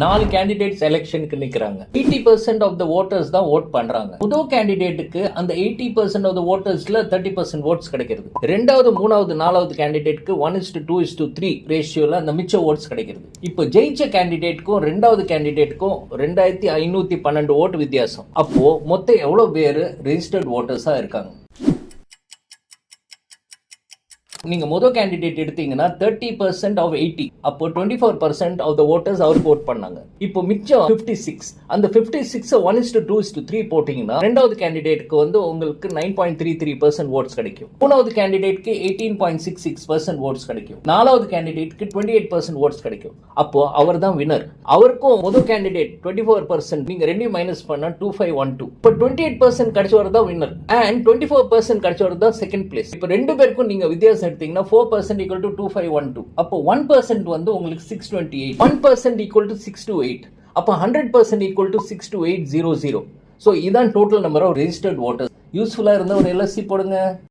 4 candidates எலெக்ஷனுக்கு நிக்கிறாங்க. 80% of the voters தான் ஓட் பண்றாங்க. முதல் கேண்டிடேட்டுக்கு அந்த 80% ஆஃப் த ஓட்டர்ஸ்ல 30% ஓட்ஸ் கிடைக்கிறது. ரெண்டாவது, மூணாவது, நாலாவது கேண்டிடேட்டுக்கு 1:2:3 ரேஷியோல அந்த மிச்ச ஓட்ஸ் கிடைக்கிறது. இப்போ ஜெயிச்ச கேண்டிடேட்டுக்கும் ரெண்டாவது கேண்டிடேட்டுக்கும் 2512 ஓட்டு வித்தியாசம். அப்போ மொத்தம் எவ்வளவு பேர் ரெஜிஸ்டர்ட் ஓட்டர்ஸா இருக்காங்க? நீங்க முதல் கேண்டிடேட் எடுத்தீங்கன்னா 30% ஆஃப் 80, அப்போ 24% ஆஃப் த ஓட்டர்ஸ் அவருக்கு ஓட் பண்ணாங்க. இப்போ மிச்சம் 56, அந்த 56 1:2:3 போட்டீங்கன்னா ரெண்டாவது கேண்டிடேட்டுக்கு வந்து உங்களுக்கு 9.33% ஓட்ஸ் கிடைக்கும். மூணாவது கேண்டிடேட்க்கு 18.66% ஓட்ஸ் கிடைக்கும். நாலாவது கேண்டிடேட்க்கு 28% ஓட்ஸ் கிடைக்கும். அப்போ அவர் தான் வினர். அவருக்கும் முதல் கேண்டிடேட் 24%, நீங்க ரெண்டையும் மைனஸ் பண்ணா 2512. இப்போ 28% கிடைச்சவர் தான் வினர் அண்ட் 24% கிடைச்சவர் தான் செகண்ட் பிளேஸ். இப்போ ரெண்டு பேருக்கும் நீங்க வித்தியாசம் எடுத்தீங்கன்னா 4% equal to 2512. அப்போ 1% வந்து உங்களுக்கு 628, 1% equal to 628. அப்போ 100% equal to 62800. ஸோ இதான் total number of registered voters. யூஸ்ஃபுல்லா இருந்தா ஒரு LSC போடுங்க.